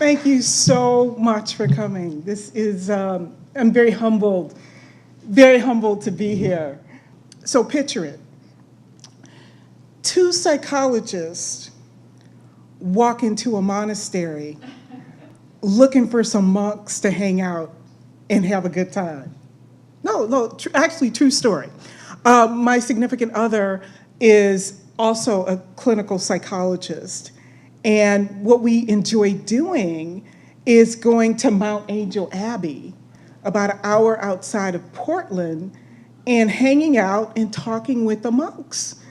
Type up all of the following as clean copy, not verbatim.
Thank you so much for coming. This is, I'm very humbled to be here. So picture it. Two psychologists walk into a monastery looking for some monks to hang out and have a good time. Actually, true story. My significant other is also a clinical psychologist. And what we enjoy doing is going to Mount Angel Abbey, about an hour outside of Portland, and hanging out and talking with the monks.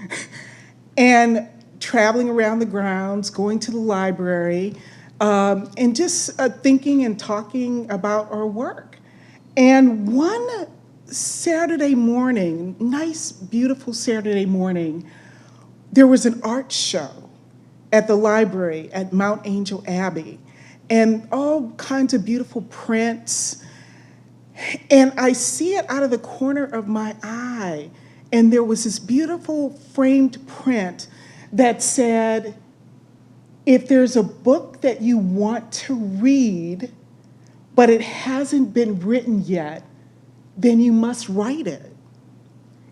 And traveling around the grounds, going to the library, and just thinking and talking about our work. And one Saturday morning, nice, beautiful Saturday morning, there was an art show at the library at Mount Angel Abbey, and all kinds of beautiful prints. And I see it out of the corner of my eye, and there was this beautiful framed print that said, if there's a book that you want to read, but it hasn't been written yet, then you must write it.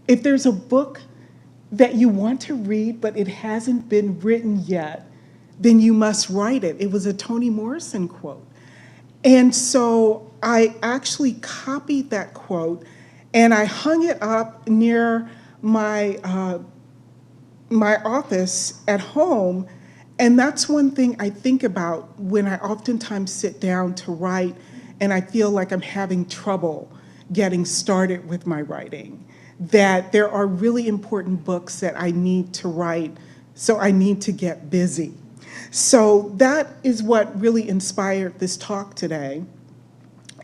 If there's a book that you want to read, but it hasn't been written yet, then you must write it. It was a Toni Morrison quote. And so I actually copied that quote and I hung it up near my office at home. And that's one thing I think about when I oftentimes sit down to write and I feel like I'm having trouble getting started with my writing, that there are really important books that I need to write, so I need to get busy. So that is what really inspired this talk today.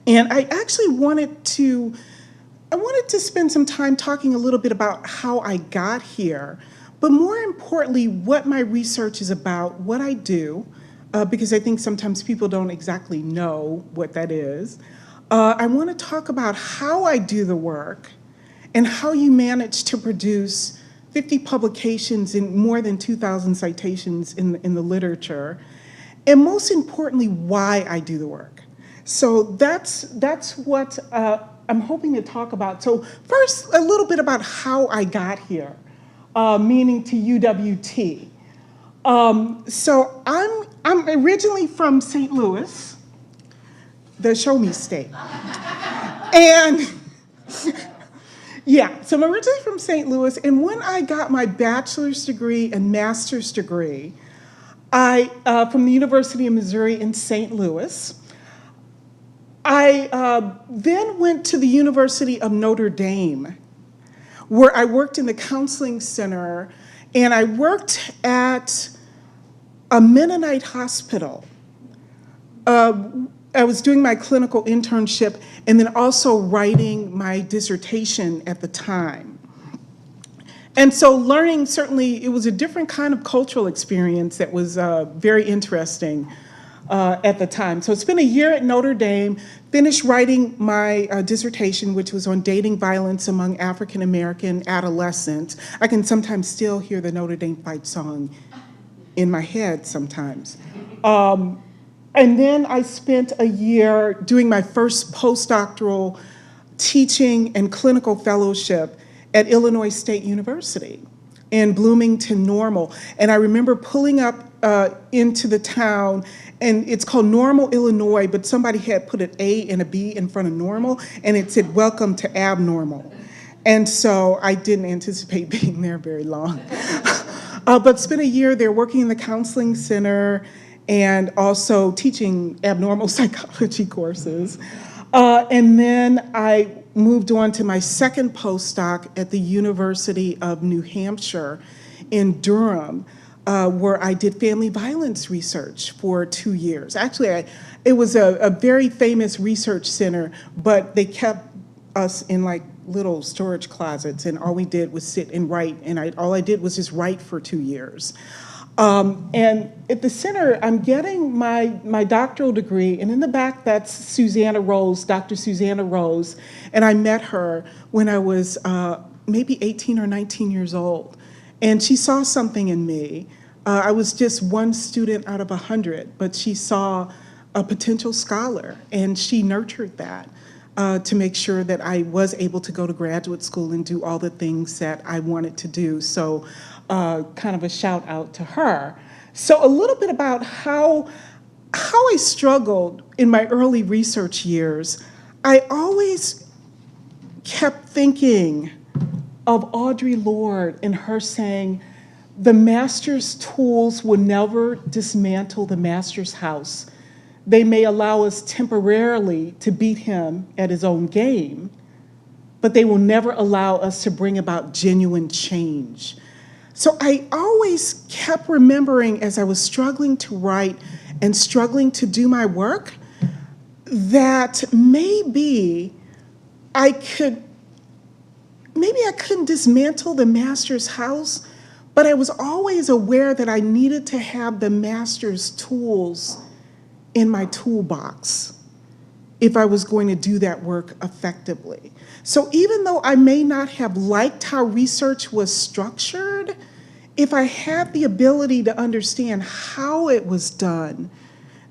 And I actually wanted to spend some time talking a little bit about how I got here, but more importantly, what my research is about, what I do, because I think sometimes people don't exactly know what that is. I want to talk about how I do the work and how you manage to produce 50 publications and more than 2,000 citations in the literature, and most importantly, why I do the work. So that's what I'm hoping to talk about. So first, a little bit about how I got here, meaning to UWT. So I'm originally from St. Louis, the show me state. And yeah, so I'm originally from St. Louis, and when I got my bachelor's degree and master's degree, from the University of Missouri in St. Louis, I then went to the University of Notre Dame, where I worked in the counseling center, and I worked at a Mennonite hospital. I was doing my clinical internship and then also writing my dissertation at the time. And so learning, certainly, it was a different kind of cultural experience that was very interesting at the time. So I spent a year at Notre Dame, finished writing my dissertation, which was on dating violence among African-American adolescents. I can sometimes still hear the Notre Dame fight song in my head sometimes. And then I spent a year doing my first postdoctoral teaching and clinical fellowship at Illinois State University in Bloomington Normal. And I remember pulling up into the town, and it's called Normal, Illinois, but somebody had put an A and a B in front of Normal, and it said, "Welcome to Abnormal." And so I didn't anticipate being there very long. But spent a year there working in the counseling center and also teaching abnormal psychology courses. And then I moved on to my second postdoc at the University of New Hampshire in Durham, where I did family violence research for 2 years. Actually, it was a very famous research center, but they kept us in like little storage closets, and all we did was sit and write, and all I did was just write for 2 years. And at the center, I'm getting my doctoral degree, and in the back, that's Susanna Rose, Dr. Susanna Rose, and I met her when I was maybe 18 or 19 years old, and she saw something in me. I was just one student out of 100, but she saw a potential scholar, and she nurtured that to make sure that I was able to go to graduate school and do all the things that I wanted to do. So kind of a shout out to her. So a little bit about how I struggled in my early research years. I always kept thinking of Audre Lorde and her saying, the master's tools will never dismantle the master's house. They may allow us temporarily to beat him at his own game, but they will never allow us to bring about genuine change. So I always kept remembering as I was struggling to write and struggling to do my work that maybe I couldn't dismantle the master's house, but I was always aware that I needed to have the master's tools in my toolbox if I was going to do that work effectively. So even though I may not have liked how research was structured, if I had the ability to understand how it was done,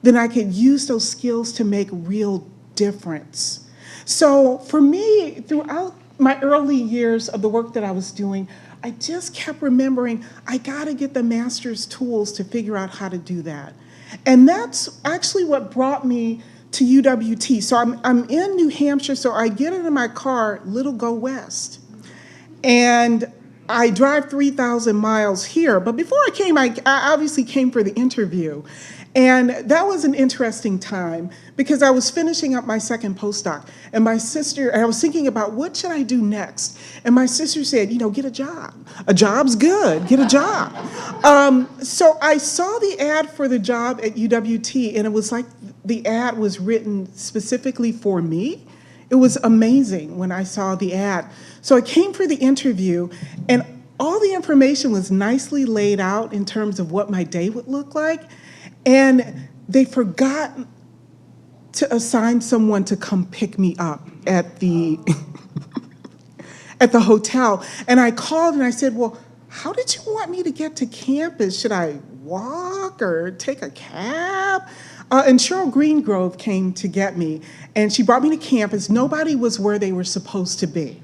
then I could use those skills to make real difference. So for me, throughout my early years of the work that I was doing, I just kept remembering, I gotta get the master's tools to figure out how to do that. And that's actually what brought me to UWT. So I'm in New Hampshire, so I get into my car, little go west. And I drive 3,000 miles here, but before I came, I obviously came for the interview. And that was an interesting time because I was finishing up my second postdoc, and my sister, and I was thinking about what should I do next? And my sister said, get a job. A job's good, get a job. So I saw the ad for the job at UWT, and it was like the ad was written specifically for me. It was amazing when I saw the ad. So I came for the interview, and all the information was nicely laid out in terms of what my day would look like. And they forgot to assign someone to come pick me up at the at the hotel. And I called and I said, well, how did you want me to get to campus? Should I walk or take a cab? And Cheryl Greengrove came to get me, and she brought me to campus. Nobody was where they were supposed to be.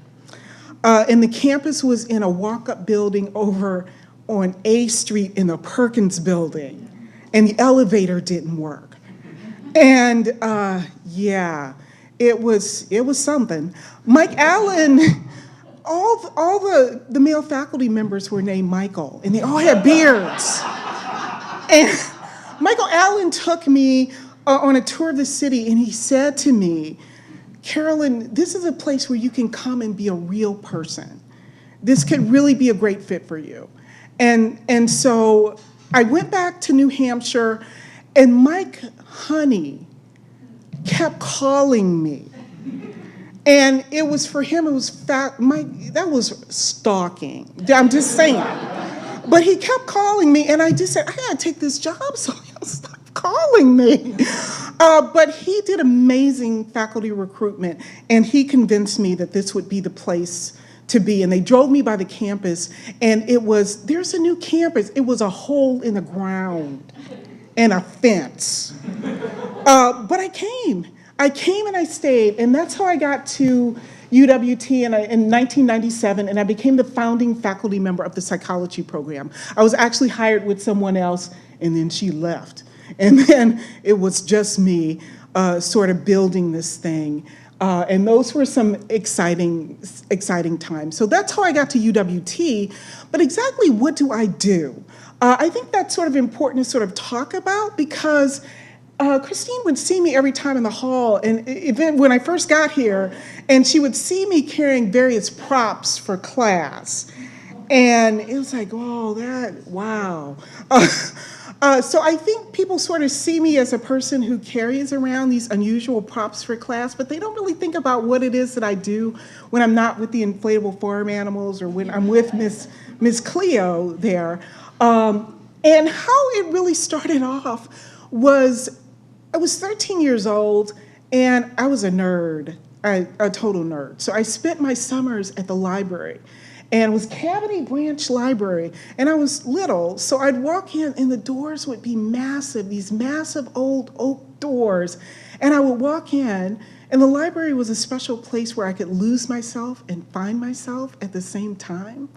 And the campus was in a walk-up building over on A Street in the Perkins building. And the elevator didn't work. And yeah, it was something. Mike Allen, all the male faculty members were named Michael, and they all had beards. And Michael Allen took me on a tour of the city, and he said to me, Carolyn, this is a place where you can come and be a real person. This could really be a great fit for you. And so I went back to New Hampshire, and Mike Honey kept calling me. And it was for him, it was Mike, that was stalking. I'm just saying. But he kept calling me, and I just said, I gotta take this job, so he'll stop calling me. But he did amazing faculty recruitment, and he convinced me that this would be the place to be. And they drove me by the campus, and there's a new campus. It was a hole in the ground and a fence. But I came and I stayed, and that's how I got to UWT in 1997, and I became the founding faculty member of the psychology program. I was actually hired with someone else, and then she left. And then it was just me sort of building this thing. And those were some exciting times. So that's how I got to UWT. But exactly what do I do? I think that's sort of important to sort of talk about, because Christine would see me every time in the hall, and even when I first got here, and she would see me carrying various props for class. And it was like, oh, wow. So I think people sort of see me as a person who carries around these unusual props for class, but they don't really think about what it is that I do when I'm not with the inflatable farm animals or when I'm with Miss Cleo there. And how it really started off was I was 13 years old, and I was a nerd, a total nerd. So I spent my summers at the library. and it was Cavaney Branch Library. And I was little, so I'd walk in and the doors would be massive, these massive old oak doors. And I would walk in, and the library was a special place where I could lose myself and find myself at the same time.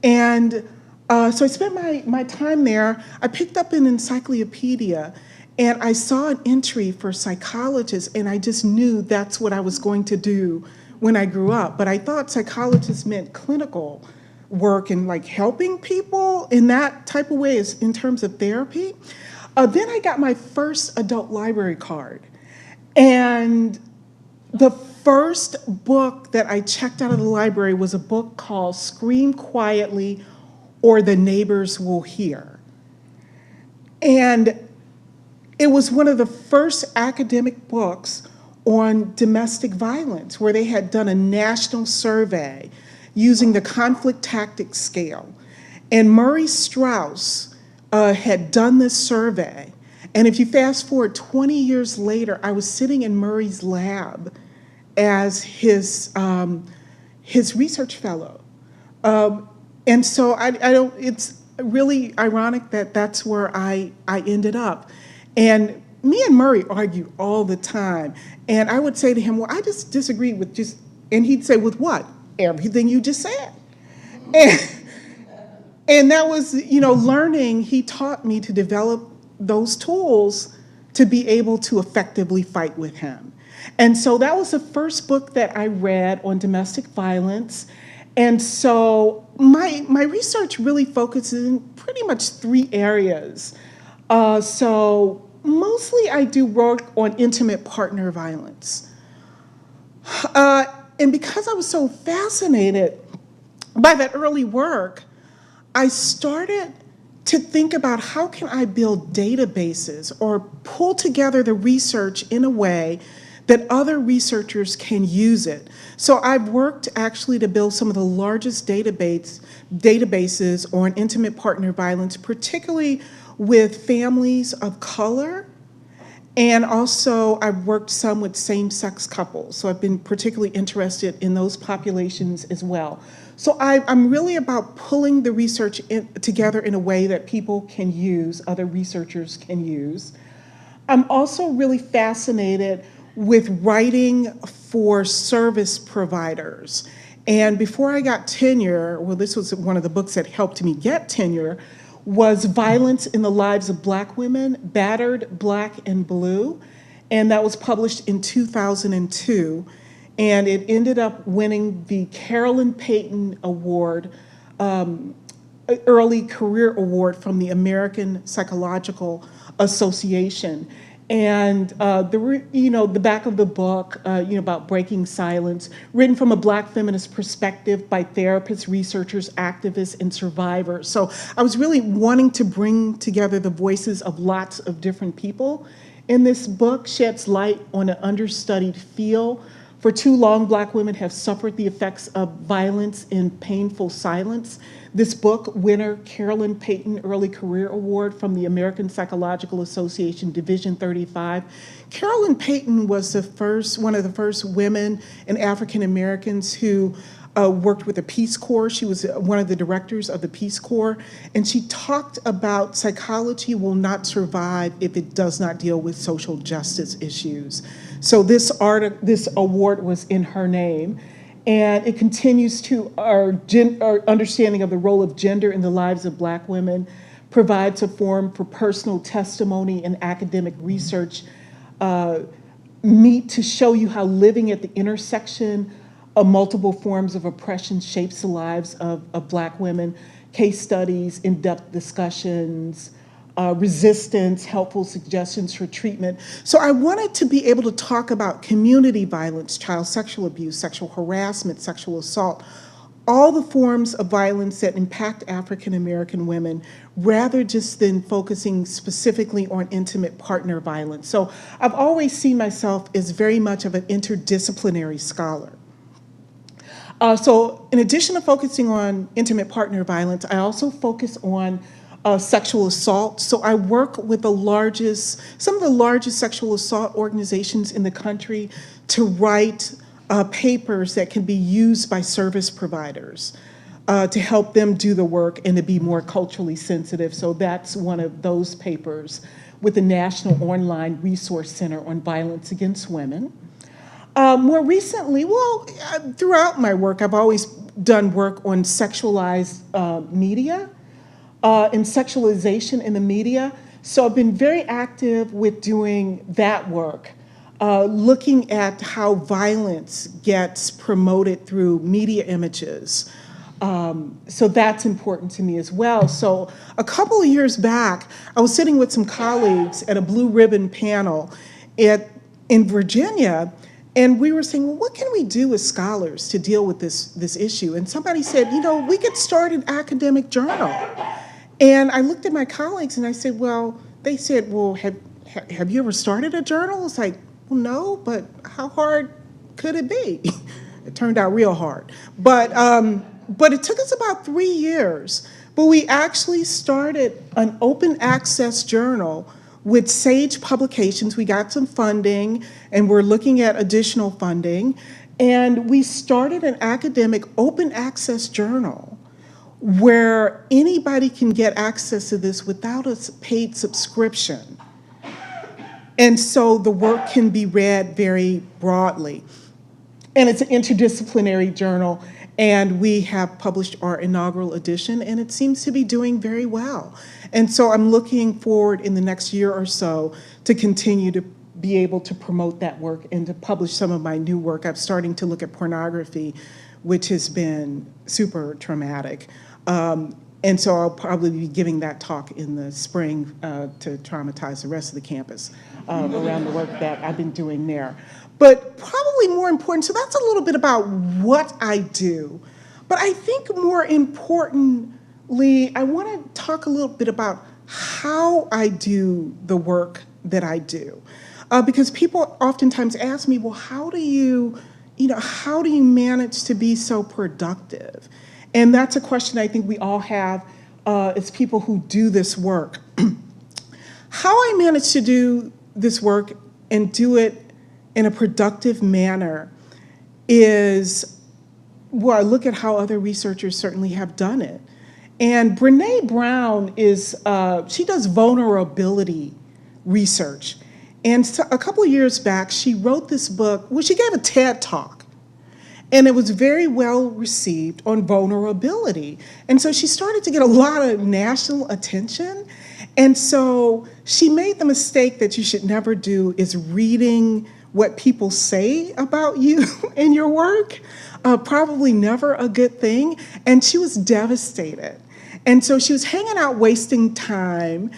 And so I spent my time there. I picked up an encyclopedia, and I saw an entry for psychologists, and I just knew that's what I was going to do when I grew up. But I thought psychologists meant clinical work and like helping people in that type of way as in terms of therapy. Then I got my first adult library card. And the first book that I checked out of the library was a book called Scream Quietly or the Neighbors Will Hear. And it was one of the first academic books on domestic violence, where they had done a national survey using the conflict tactics scale. And Murray Strauss had done this survey. And if you fast forward 20 years later, I was sitting in Murray's lab as his research fellow. And so it's really ironic that that's where I ended up. And me and Murray argued all the time. And I would say to him, well, I just disagree with and he'd say, with what? Everything you just said. And that was, learning. He taught me to develop those tools to be able to effectively fight with him. And so that was the first book that I read on domestic violence. And so my research really focuses in pretty much 3 areas. So mostly I do work on intimate partner violence. And because I was so fascinated by that early work, I started to think about how can I build databases or pull together the research in a way that other researchers can use it. So I've worked actually to build some of the largest databases on intimate partner violence, particularly with families of color. And also I've worked some with same-sex couples. So I've been particularly interested in those populations as well. So I'm really about pulling the research together in a way that people can use, other researchers can use. I'm also really fascinated with writing for service providers. And before I got tenure, well, this was one of the books that helped me get tenure, was Violence in the Lives of Black Women, Battered, Black, and Blue. And that was published in 2002. And it ended up winning the Carolyn Payton Award, Early Career Award from the American Psychological Association. And the back of the book, about breaking silence, written from a Black feminist perspective by therapists, researchers, activists, and survivors. So I was really wanting to bring together the voices of lots of different people. In this book, sheds light on an understudied field. For too long, Black women have suffered the effects of violence in painful silence. This book, winner Carolyn Payton Early Career Award from the American Psychological Association, Division 35. Carolyn Payton was one of the first women and African Americans who worked with the Peace Corps. She was one of the directors of the Peace Corps, and she talked about psychology will not survive if it does not deal with social justice issues. So this award was in her name, and it continues to our understanding of the role of gender in the lives of Black women, provides a forum for personal testimony and academic research, meet to show you how living at the intersection of multiple forms of oppression shapes the lives of Black women, case studies, in-depth discussions, resistance, helpful suggestions for treatment. So I wanted to be able to talk about community violence, child sexual abuse, sexual harassment, sexual assault, all the forms of violence that impact African American women, rather just than focusing specifically on intimate partner violence. So I've always seen myself as very much of an interdisciplinary scholar. So in addition to focusing on intimate partner violence, I also focus on sexual assault. So I work with some of the largest sexual assault organizations in the country to write papers that can be used by service providers. to help them do the work and to be more culturally sensitive. So that's one of those papers with the National Online Resource Center on Violence Against Women. More recently, throughout my work, I've always done work on sexualized media and sexualization in the media. So I've been very active with doing that work, looking at how violence gets promoted through media images. So that's important to me as well. So a couple of years back, I was sitting with some colleagues at a blue ribbon panel in Virginia, and we were saying, well, what can we do as scholars to deal with this issue? And somebody said, we could start an academic journal. And I looked at my colleagues and I said, they said, have you ever started a journal? It's like, well, no, but how hard could it be? It turned out real hard. But it took us about 3 years. But we actually started an open access journal with Sage Publications. We got some funding, and we're looking at additional funding. And we started an academic open access journal where anybody can get access to this without a paid subscription. And so the work can be read very broadly. And it's an interdisciplinary journal, and we have published our inaugural edition, and it seems to be doing very well. And so I'm looking forward in the next year or so to continue to be able to promote that work and to publish some of my new work. I'm starting to look at pornography, which has been super traumatic. And so I'll probably be giving that talk in the spring to traumatize the rest of the campus around the work that I've been doing there. But probably more important, so that's a little bit about what I do. But I think more importantly, I want to talk a little bit about how I do the work that I do. Because people oftentimes ask me, well, how do you manage to be so productive? And that's a question I think we all have as people who do this work. How I manage to do this work and do it in a productive manner is, I look at how other researchers certainly have done it. And Brené Brown she does vulnerability research. And so a couple of years back, she wrote this book, she gave a TED Talk. And it was very well received on vulnerability. And so she started to get a lot of national attention. And so she made the mistake that you should never do is reading what people say about you in your work. Probably never a good thing. And she was devastated. And so she was hanging out wasting time,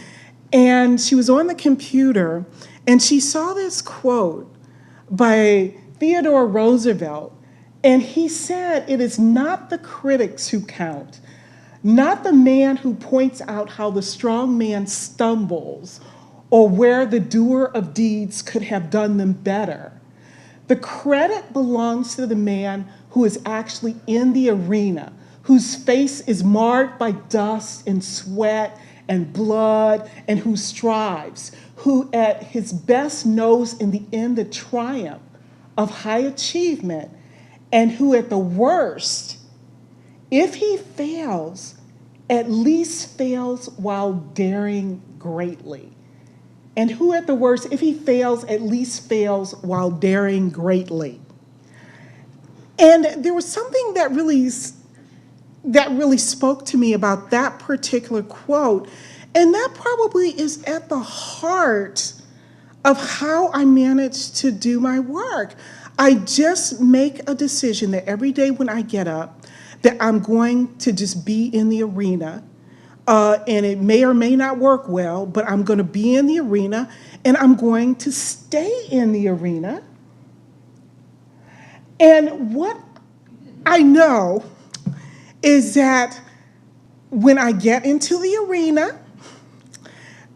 and she was on the computer, and she saw this quote by Theodore Roosevelt. And he said, "It is not the critics who count, not the man who points out how the strong man stumbles or where the doer of deeds could have done them better. The credit belongs to the man who is actually in the arena, whose face is marred by dust and sweat and blood, and who strives, who at his best knows in the end the triumph of high achievement, and who at the worst, if he fails, at least fails while daring greatly. And who at the worst, if he fails, at least fails while daring greatly." And there was something that really spoke to me about that particular quote, and that probably is at the heart of how I manage to do my work. I just make a decision that every day when I get up, that I'm going to just be in the arena, and it may or may not work well, but I'm going to be in the arena, and I'm going to stay in the arena. And what I know is that when I get into the arena,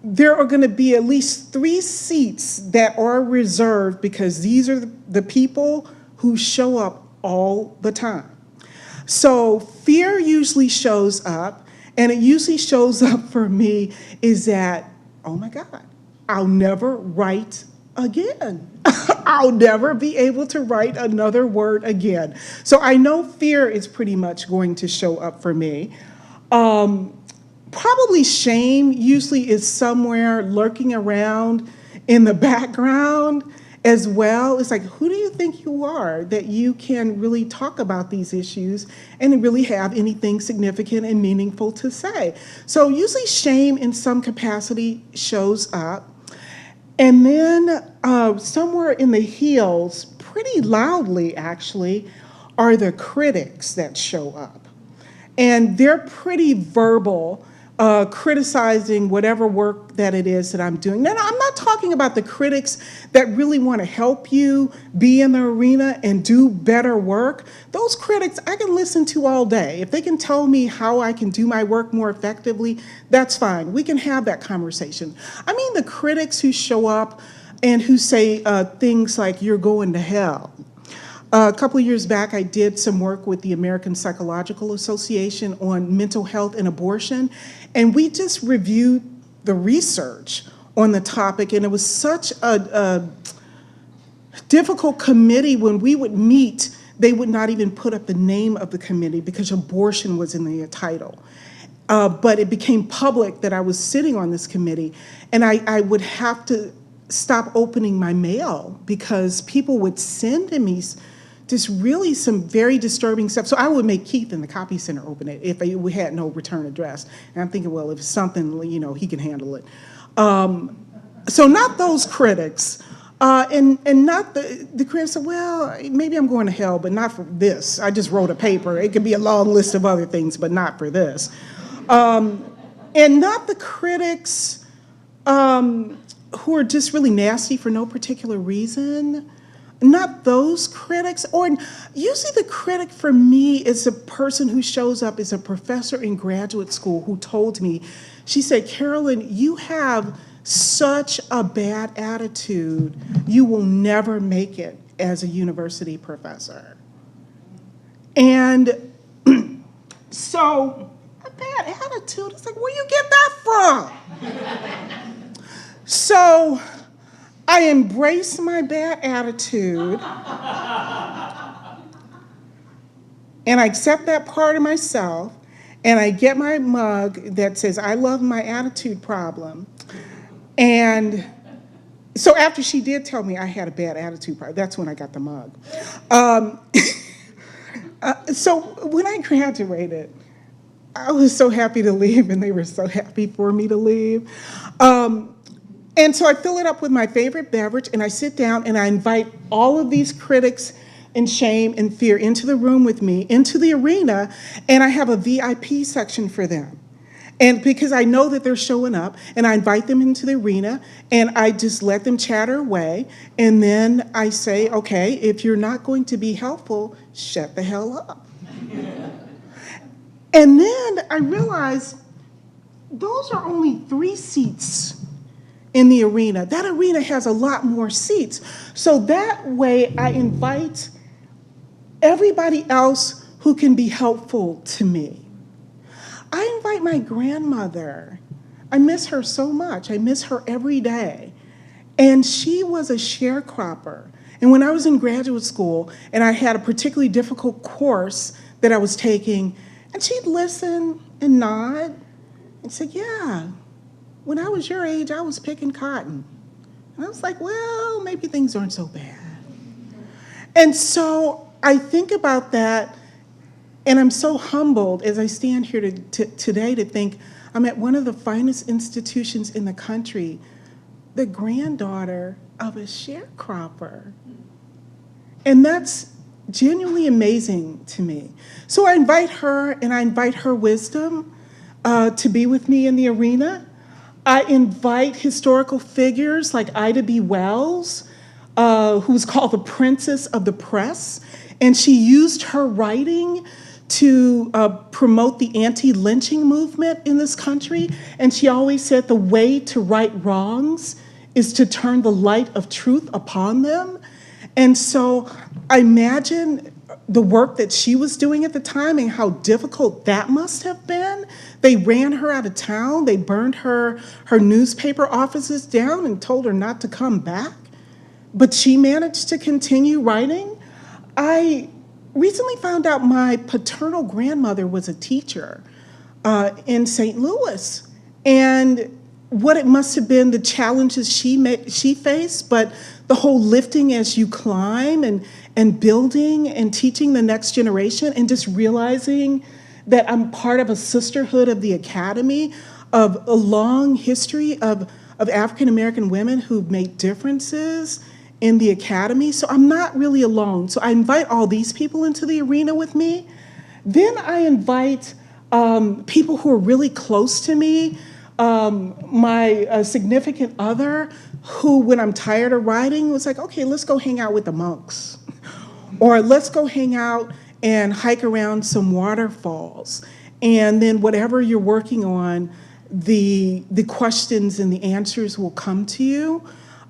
there are going to be at least 3 seats that are reserved because these are the people who show up all the time. So fear usually shows up, and it usually shows up for me is that, oh my God, I'll never write again. I'll never be able to write another word again. So I know fear is pretty much going to show up for me. Probably shame usually is somewhere lurking around in the background as well. It's like, who do you think you are that you can really talk about these issues and really have anything significant and meaningful to say? So usually shame in some capacity shows up. And then somewhere in the heels, pretty loudly actually, are the critics that show up. And they're pretty verbal, criticizing whatever work that it is that I'm doing. Now, I'm not talking about the critics that really want to help you be in the arena and do better work. Those critics I can listen to all day. If they can tell me how I can do my work more effectively, that's fine. We can have that conversation. I mean the critics who show up and who say things like, you're going to hell. A couple of years back, I did some work with the American Psychological Association on mental health and abortion, and we just reviewed the research on the topic, and it was such a difficult committee. When we would meet, they would not even put up the name of the committee because abortion was in the title. But it became public that I was sitting on this committee, and I would have to stop opening my mail because people would send to me just really some very disturbing stuff. So I would make Keith in the copy center open it if we had no return address. And I'm thinking, well, if it's something, he can handle it. So not those critics. And not the critics say, well, maybe I'm going to hell, but not for this. I just wrote a paper. It could be a long list of other things, but not for this. And not the critics who are just really nasty for no particular reason. Not those critics, or usually the critic for me is a person who shows up as a professor in graduate school who told me, she said, Carolyn, you have such a bad attitude, you will never make it as a university professor. And so, a bad attitude, it's like, where you get that from? So, I embrace my bad attitude, and I accept that part of myself, and I get my mug that says, I love my attitude problem. And so after she did tell me I had a bad attitude problem, that's when I got the mug. So when I graduated, I was so happy to leave, and they were so happy for me to leave. And so I fill it up with my favorite beverage, and I sit down and I invite all of these critics and shame and fear into the room with me, into the arena, and I have a VIP section for them. And because I know that they're showing up, and I invite them into the arena, and I just let them chatter away, and then I say, okay, if you're not going to be helpful, shut the hell up. And then I realized those are only 3 seats in the arena. That arena has a lot more seats. So that way I invite everybody else who can be helpful to me. I invite my grandmother. I miss her so much. I miss her every day. And she was a sharecropper. And when I was in graduate school and I had a particularly difficult course that I was taking, and she'd listen and nod and say, yeah, when I was your age, I was picking cotton. And I was like, well, maybe things aren't so bad. And so I think about that, and I'm so humbled as I stand here today to think I'm at one of the finest institutions in the country, the granddaughter of a sharecropper. And that's genuinely amazing to me. So I invite her, and I invite her wisdom to be with me in the arena. I invite historical figures like Ida B. Wells, who's called the Princess of the Press, and she used her writing to promote the anti-lynching movement in this country, and she always said the way to right wrongs is to turn the light of truth upon them. And so I imagine the work that she was doing at the time and how difficult that must have been. They ran her out of town. They burned her newspaper offices down and told her not to come back. but she managed to continue writing. I recently found out my paternal grandmother was a teacher in St. Louis, and what it must have been, the challenges she faced, but the whole lifting as you climb and building and teaching the next generation, and just realizing that I'm part of a sisterhood of the Academy, of a long history of African American women who've made differences in the Academy. So I'm not really alone. So I invite all these people into the arena with me. Then I invite people who are really close to me, my significant other, who, when I'm tired of writing, was like, okay, let's go hang out with the monks. Or let's go hang out and hike around some waterfalls. And then whatever you're working on, the questions and the answers will come to you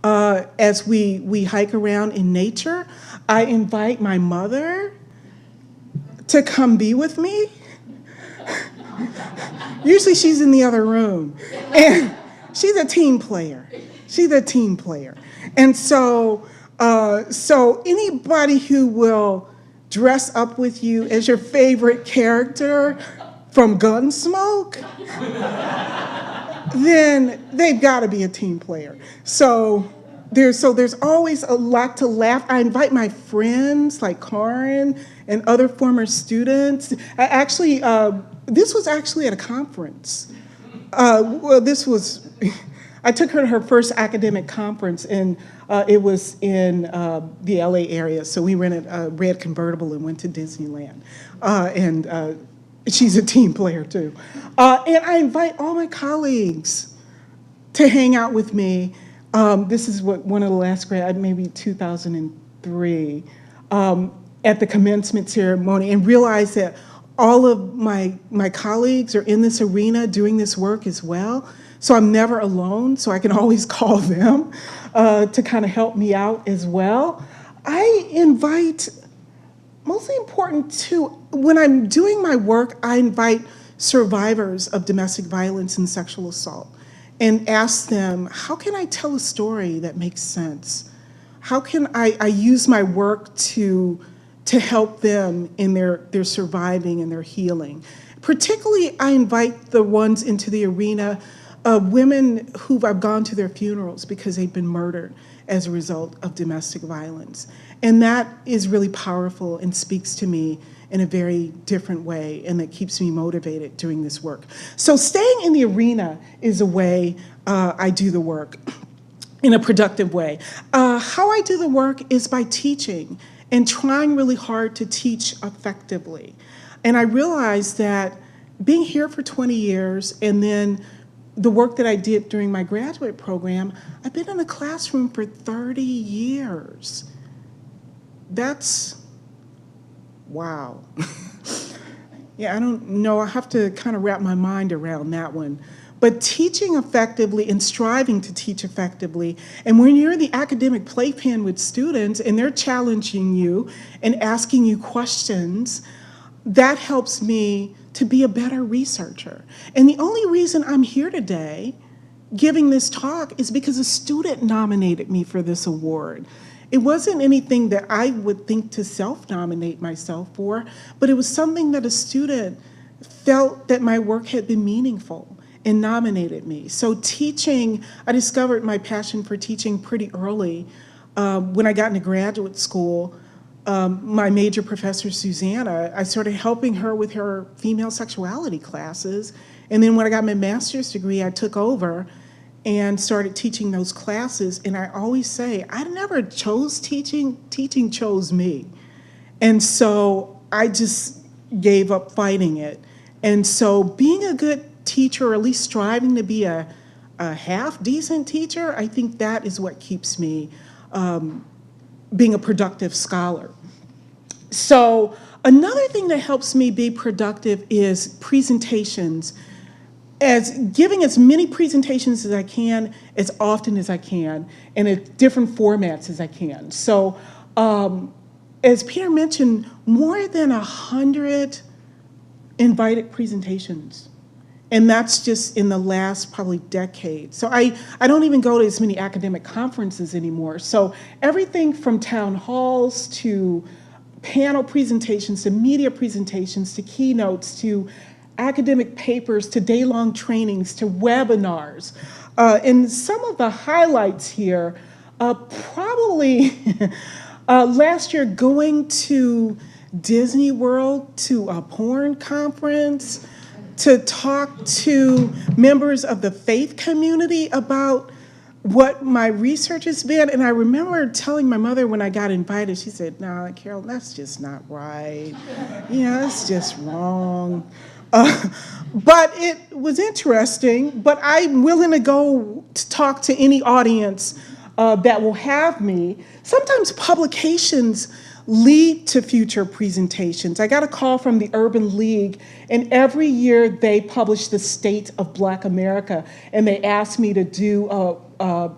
as we hike around in nature. I invite my mother to come be with me. Usually she's in the other room. And she's a team player. She's a team player. And so anybody who will dress up with you as your favorite character from Gunsmoke, then they've got to be a team player. So there's always a lot to laugh. I invite my friends like Carolyn and other former students. This was actually at a conference. I took her to her first academic conference, and it was in the LA area. So we rented a red convertible and went to Disneyland. And she's a team player too. And I invite all my colleagues to hang out with me. This is one of the last grad, maybe 2003, at the commencement ceremony, and realize that all of my colleagues are in this arena doing this work as well. So I'm never alone, so I can always call them to kind of help me out as well. I invite, mostly important too, when I'm doing my work, I invite survivors of domestic violence and sexual assault and ask them, how can I tell a story that makes sense? How can I use my work to help them in their surviving and their healing? Particularly, I invite the ones into the arena of women who I've gone to their funerals because they've been murdered as a result of domestic violence. And that is really powerful and speaks to me in a very different way, and that keeps me motivated doing this work. So staying in the arena is a way I do the work in a productive way. How I do the work is by teaching and trying really hard to teach effectively. And I realized that being here for 20 years and then the work that I did during my graduate program, I've been in a classroom for 30 years. That's, wow. Yeah, I don't know, I have to kind of wrap my mind around that one. But teaching effectively and striving to teach effectively, and when you're in the academic playpen with students and they're challenging you and asking you questions, that helps me to be a better researcher. And the only reason I'm here today giving this talk is because a student nominated me for this award. It wasn't anything that I would think to self-nominate myself for, but it was something that a student felt that my work had been meaningful and nominated me. So teaching, I discovered my passion for teaching pretty early. When I got into graduate school, my major professor, Susanna, I started helping her with her female sexuality classes. And then when I got my master's degree, I took over and started teaching those classes. And I always say, I never chose teaching, teaching chose me. And so I just gave up fighting it. And so being a good teacher, or at least striving to be a half-decent teacher, I think that is what keeps me being a productive scholar. So another thing that helps me be productive is presentations, as giving as many presentations as I can, as often as I can, and at different formats as I can. So as Peter mentioned, more than 100 invited presentations And that's just in the last probably decade. So I don't even go to as many academic conferences anymore. So everything from town halls to panel presentations to media presentations to keynotes to academic papers to day-long trainings to webinars. And some of the highlights here, probably last year going to Disney World to a porn conference, to talk to members of the faith community about what my research has been. And I remember telling my mother when I got invited, she said, "No, Carolyn, that's just not right. Yeah, that's just wrong." But it was interesting, but I'm willing to go to talk to any audience that will have me. Sometimes publications lead to future presentations. I got a call from the Urban League, and every year they publish the State of Black America, and they asked me to do a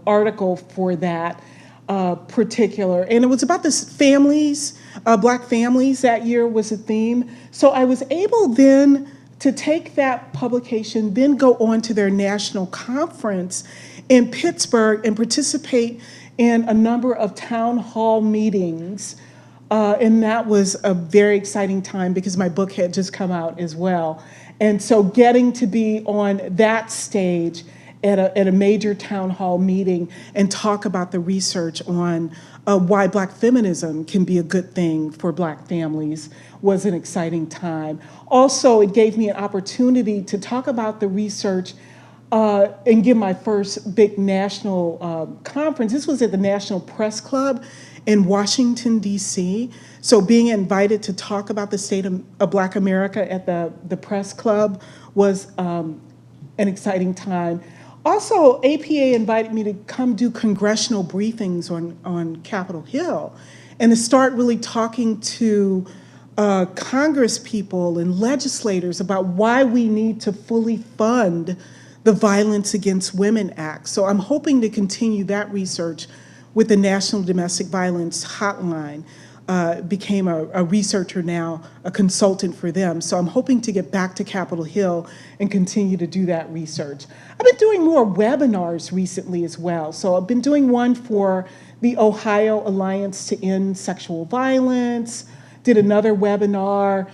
article for that particular, and it was about the families, Black families that year was a theme. So I was able then to take that publication, then go on to their national conference in Pittsburgh and participate in a number of town hall meetings. And that was a very exciting time because my book had just come out as well. And so getting to be on that stage at a major town hall meeting and talk about the research on why Black feminism can be a good thing for Black families was an exciting time. Also, it gave me an opportunity to talk about the research and give my first big national conference. This was at the National Press Club in Washington, D.C. So being invited to talk about the state of Black America at the Press Club was an exciting time. Also, APA invited me to come do congressional briefings on Capitol Hill and to start really talking to Congress people and legislators about why we need to fully fund the Violence Against Women Act. So I'm hoping to continue that research with the National Domestic Violence Hotline. Became a researcher now, a consultant for them. So I'm hoping to get back to Capitol Hill and continue to do that research. I've been doing more webinars recently as well. So I've been doing one for the Ohio Alliance to End Sexual Violence, did another webinar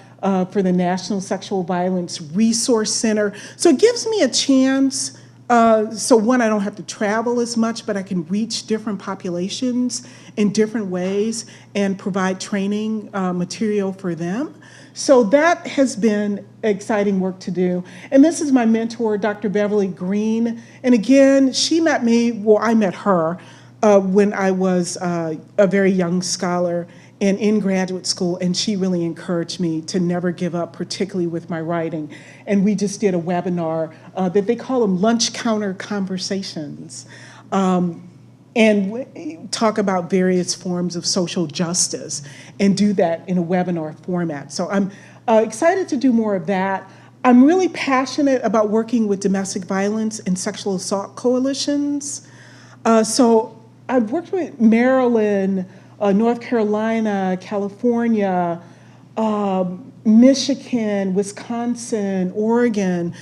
for the National Sexual Violence Resource Center. So it gives me a chance. So one, I don't have to travel as much, but I can reach different populations in different ways and provide training material for them. So that has been exciting work to do. And this is my mentor, Dr. Beverly Green. And again, she met me, well, I met her when I was a very young scholar and in graduate school, and she really encouraged me to never give up, particularly with my writing. And we just did a webinar that they call them lunch counter conversations, and talk about various forms of social justice and do that in a webinar format. So I'm excited to do more of that. I'm really passionate about working with domestic violence and sexual assault coalitions. So I've worked with Maryland, North Carolina, California, Michigan, Wisconsin, Oregon.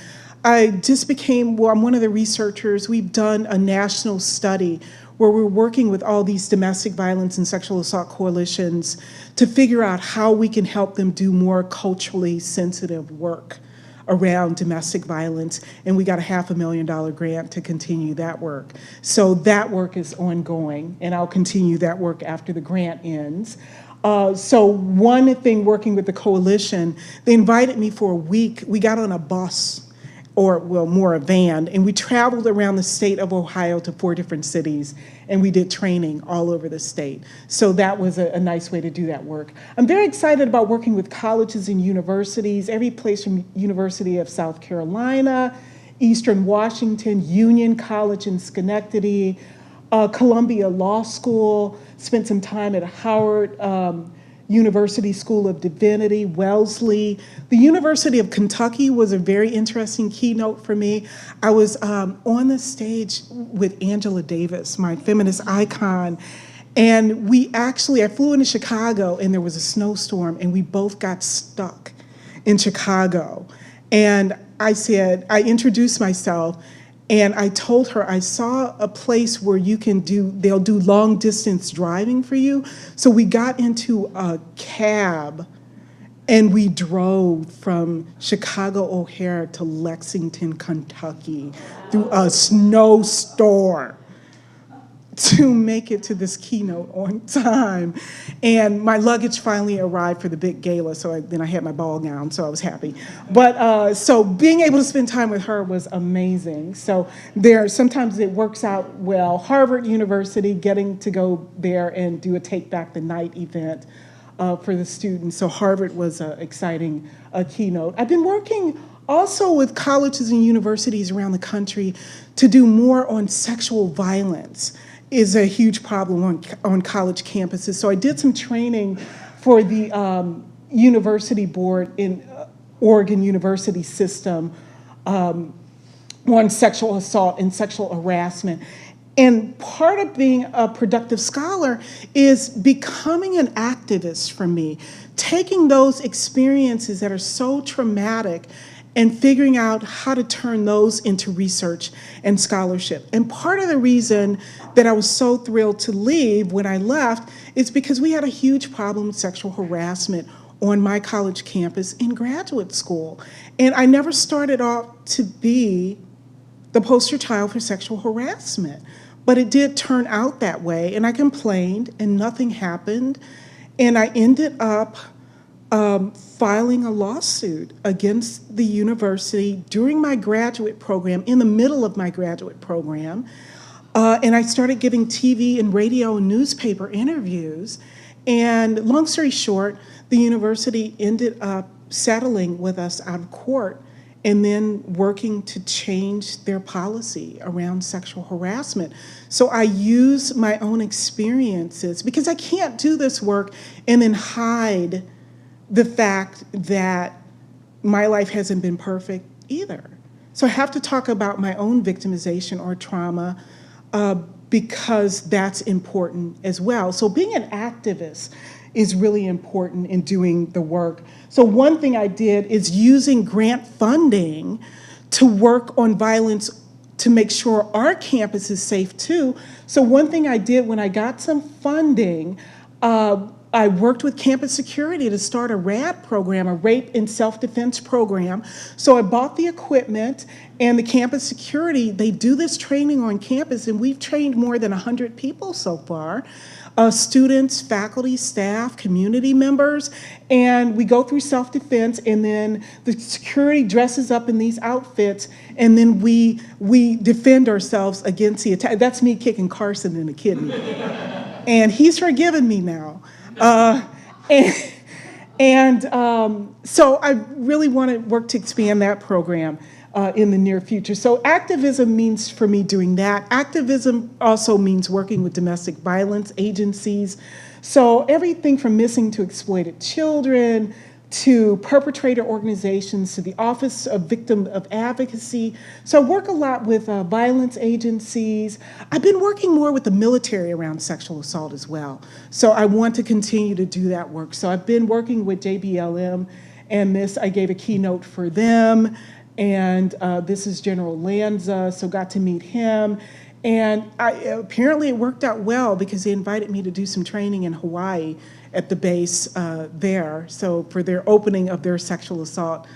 I just became, well, I'm one of the researchers. We've done a national study where we're working with all these domestic violence and sexual assault coalitions to figure out how we can help them do more culturally sensitive work around domestic violence, and we got a $500,000 grant to continue that work. So that work is ongoing, and I'll continue that work after the grant ends. So one thing working with the coalition, they invited me for a week. We got on a bus, or well, more a van, and we traveled around the state of Ohio to 4 different cities, and we did training all over the state. So that was a nice way to do that work. I'm very excited about working with colleges and universities, every place from University of South Carolina, Eastern Washington, Union College in Schenectady, Columbia Law School, spent some time at Howard University School of Divinity, Wellesley. The University of Kentucky was a very interesting keynote for me. I was on the stage with Angela Davis, my feminist icon, and I flew into Chicago and there was a snowstorm and we both got stuck in Chicago. And I introduced myself, and I told her I saw a place where they'll do long distance driving for you. So we got into a cab and we drove from Chicago O'Hare to Lexington, Kentucky through a snowstorm to make it to this keynote on time. And my luggage finally arrived for the big gala, so then I had my ball gown, so I was happy. But so being able to spend time with her was amazing. So sometimes it works out well. Harvard University, getting to go there and do a Take Back the Night event for the students. So Harvard was an exciting keynote. I've been working also with colleges and universities around the country to do more on sexual violence. Is a huge problem on college campuses. So I did some training for the university board in Oregon University system on sexual assault and sexual harassment. And part of being a productive scholar is becoming an activist for me, taking those experiences that are so traumatic and figuring out how to turn those into research and scholarship. And part of the reason that I was so thrilled to leave when I left is because we had a huge problem with sexual harassment on my college campus in graduate school. And I never started off to be the poster child for sexual harassment, but it did turn out that way. And I complained and nothing happened. And I ended up filing a lawsuit against the university during my graduate program, in the middle of my graduate program. And I started giving TV and radio and newspaper interviews. And long story short, the university ended up settling with us out of court and then working to change their policy around sexual harassment. So I use my own experiences, because I can't do this work and then hide the fact that my life hasn't been perfect either. So I have to talk about my own victimization or trauma because that's important as well. So being an activist is really important in doing the work. So one thing I did is using grant funding to work on violence to make sure our campus is safe too. So one thing I did when I got some funding, I worked with campus security to start a RAD program, a rape and self-defense program. So I bought the equipment, and the campus security, they do this training on campus, and we've trained more than 100 people so far, students, faculty, staff, community members, and we go through self-defense, and then the security dresses up in these outfits, and then we defend ourselves against the attack. That's me kicking Carson in the kidney. And he's forgiven me now. So I really want to work to expand that program in the near future. So activism means for me doing that. Activism also means working with domestic violence agencies. So everything from missing to exploited children, to perpetrator organizations, to the Office of Victim of Advocacy. So I work a lot with violence agencies. I've been working more with the military around sexual assault as well. So I want to continue to do that work. So I've been working with JBLM, and I gave a keynote for them. And this is General Lanza, so got to meet him. And apparently it worked out well, because they invited me to do some training in Hawaii at the base there, so for their opening of their sexual assault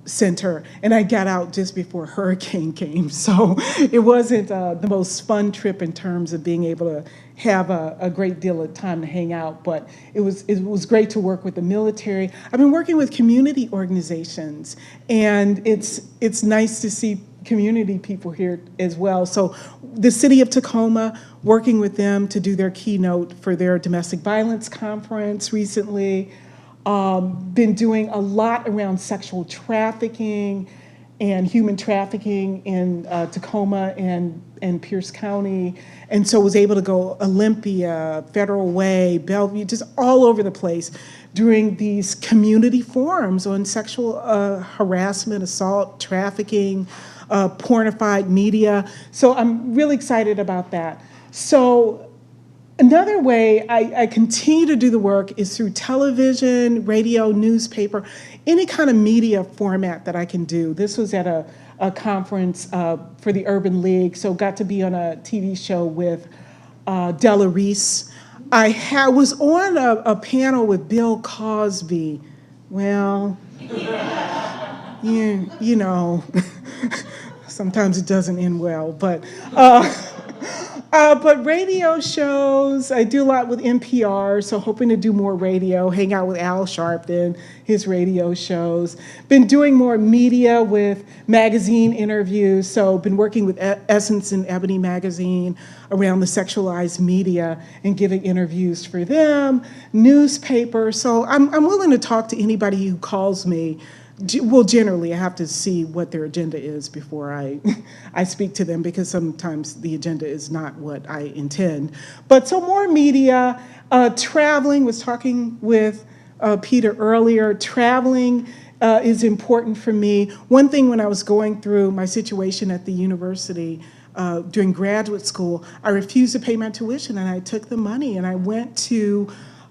center. And I got out just before a hurricane came, so it wasn't the most fun trip in terms of being able to have a great deal of time to hang out, but it was great to work with the military. I've been working with community organizations, and it's nice to see community people here as well. So the city of Tacoma, working with them to do their keynote for their domestic violence conference recently. Been doing a lot around sexual trafficking and human trafficking in Tacoma and Pierce County. And so was able to go Olympia, Federal Way, Bellevue, just all over the place during these community forums on sexual harassment, assault, trafficking, pornified media. So I'm really excited about that. So Another way I continue to do the work is through television, radio, newspaper, any kind of media format that I can do. This was at a conference for the Urban League, so got to be on a TV show with Della Reese. I was on a panel with Bill Cosby. Well, you know, sometimes it doesn't end well, but radio shows, I do a lot with NPR, so hoping to do more radio, hang out with Al Sharpton, his radio shows. Been doing more media with magazine interviews, so been working with Essence and Ebony magazine around the sexualized media and giving interviews for them, newspaper, so I'm willing to talk to anybody who calls me. Well, generally, I have to see what their agenda is before I speak to them, because sometimes the agenda is not what I intend. But so more media, traveling, was talking with Peter earlier. Traveling is important for me. One thing when I was going through my situation at the university during graduate school, I refused to pay my tuition, and I took the money, and I went to,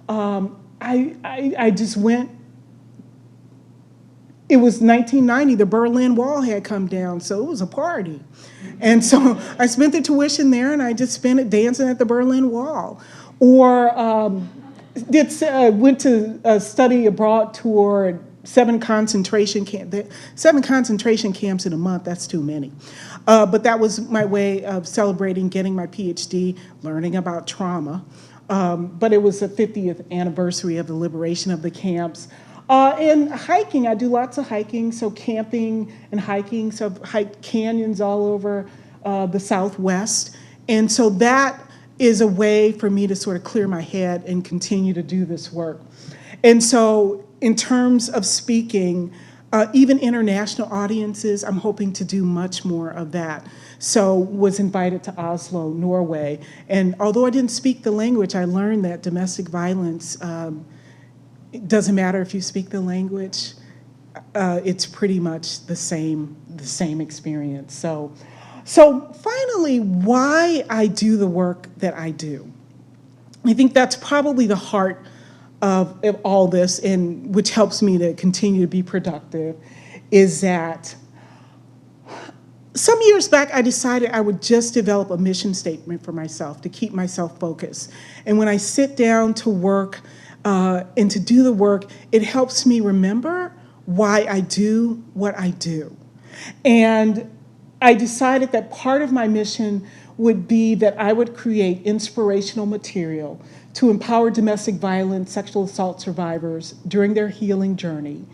I just went. It was 1990, the Berlin Wall had come down, so it was a party. And so I spent the tuition there, and I just spent it dancing at the Berlin Wall. Or went to a study abroad tour, 7 concentration camps. 7 concentration camps in a month, that's too many. But that was my way of celebrating getting my PhD, learning about trauma. But it was the 50th anniversary of the liberation of the camps. And hiking, I do lots of hiking, so camping and hiking, so I've hiked canyons all over the Southwest. And so that is a way for me to sort of clear my head and continue to do this work. And so in terms of speaking, even international audiences, I'm hoping to do much more of that. So was invited to Oslo, Norway. And although I didn't speak the language, I learned that domestic violence, it doesn't matter if you speak the language, it's pretty much the same experience. So finally, why I do the work that I do. I think that's probably the heart of all this, and which helps me to continue to be productive, is that some years back, I decided I would just develop a mission statement for myself to keep myself focused. And when I sit down to work, and to do the work, it helps me remember why I do what I do. And I decided that part of my mission would be that I would create inspirational material to empower domestic violence, sexual assault survivors during their healing journey.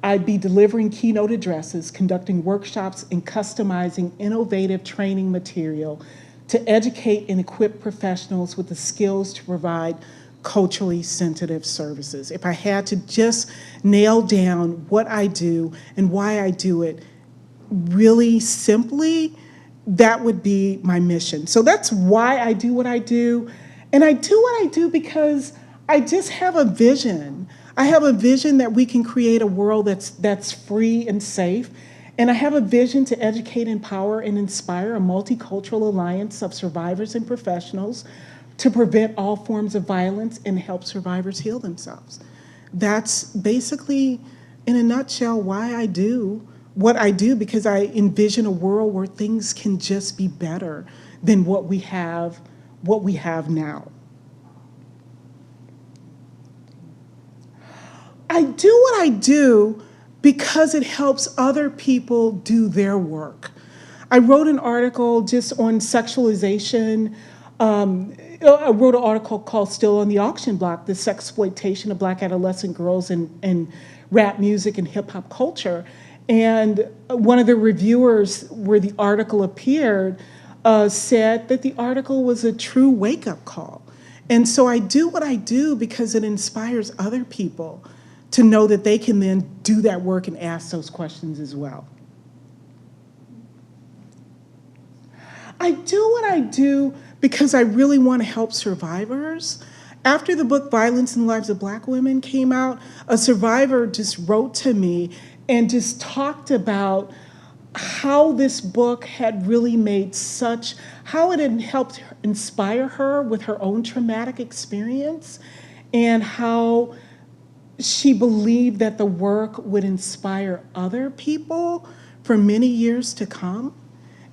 I'd be delivering keynote addresses, conducting workshops, and customizing innovative training material to educate and equip professionals with the skills to provide culturally sensitive services. If I had to just nail down what I do and why I do it really simply, that would be my mission. So that's why I do what I do. And I do what I do because I just have a vision. I have a vision that we can create a world that's free and safe. And I have a vision to educate, empower, and inspire a multicultural alliance of survivors and professionals to prevent all forms of violence and help survivors heal themselves. That's basically, in a nutshell, why I do what I do, because I envision a world where things can just be better than what we have now. I do what I do because it helps other people do their work. I wrote an article just on sexualization. I wrote an article called Still on the Auction Block, the sexploitation of Black adolescent girls in rap music and hip hop culture. And one of the reviewers where the article appeared said that the article was a true wake-up call. And so I do what I do because it inspires other people to know that they can then do that work and ask those questions as well. I do what I do because I really want to help survivors. After the book Violence in the Lives of Black Women came out, a survivor just wrote to me and just talked about how this book had really how it had helped inspire her with her own traumatic experience, and how she believed that the work would inspire other people for many years to come.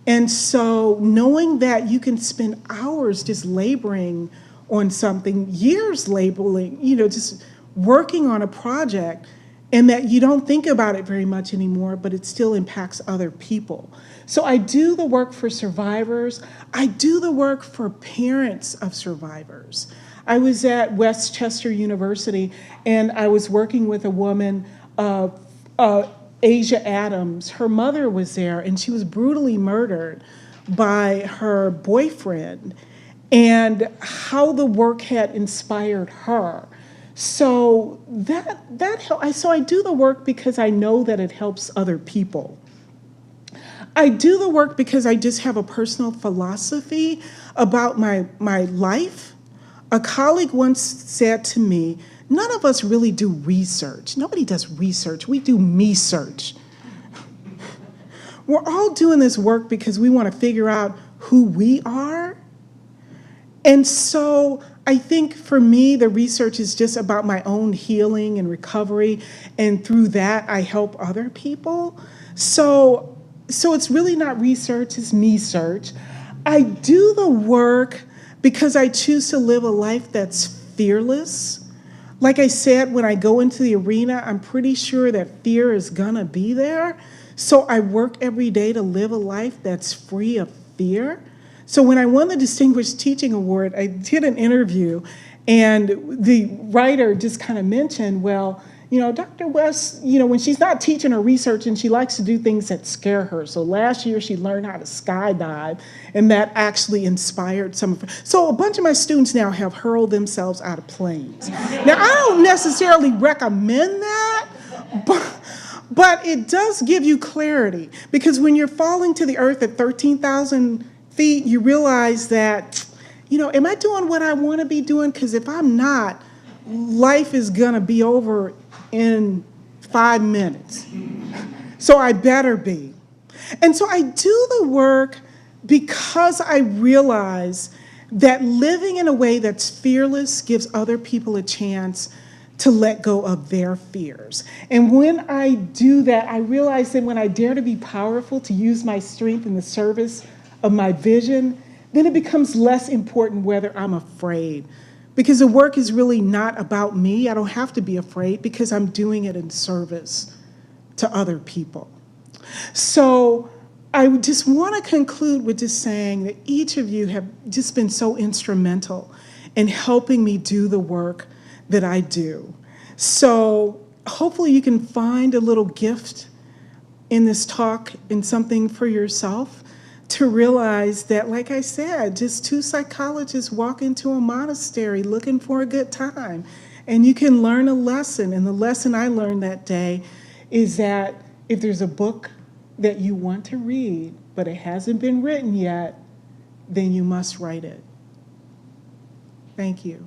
And so knowing that you can spend hours just laboring on something, years labeling, just working on a project, and that you don't think about it very much anymore, but it still impacts other people. So I do the work for survivors. I do the work for parents of survivors. I was at Westchester University, and I was working with a woman, Asia Adams. Her mother was there, and she was brutally murdered by her boyfriend, and how the work had inspired her. So that helped. So I do the work because I know that it helps other people. I do the work because I just have a personal philosophy about my life. A colleague once said to me, none of us really do research. Nobody does research. We do me-search. We're all doing this work because we want to figure out who we are. And so I think for me, the research is just about my own healing and recovery, and through that, I help other people. So it's really not research, it's me-search. I do the work because I choose to live a life that's fearless. Like I said, when I go into the arena, I'm pretty sure that fear is gonna be there. So I work every day to live a life that's free of fear. So when I won the Distinguished Teaching Award, I did an interview, and the writer just kind of mentioned, well, Dr. West, when she's not teaching or researching, she likes to do things that scare her. So last year she learned how to skydive, and that actually inspired some of her. So a bunch of my students now have hurled themselves out of planes. Now, I don't necessarily recommend that, but it does give you clarity, because when you're falling to the earth at 13,000 feet, you realize that, am I doing what I want to be doing? Because if I'm not, life is going to be over in 5 minutes. So I better be. And so I do the work because I realize that living in a way that's fearless gives other people a chance to let go of their fears. And when I do that, I realize that when I dare to be powerful, to use my strength in the service of my vision, then it becomes less important whether I'm afraid. Because the work is really not about me. I don't have to be afraid because I'm doing it in service to other people. So I just want to conclude with just saying that each of you have just been so instrumental in helping me do the work that I do. So hopefully you can find a little gift in this talk and something for yourself, to realize that, like I said, just 2 psychologists walk into a monastery looking for a good time, and you can learn a lesson. And the lesson I learned that day is that if there's a book that you want to read, but it hasn't been written yet, then you must write it. Thank you.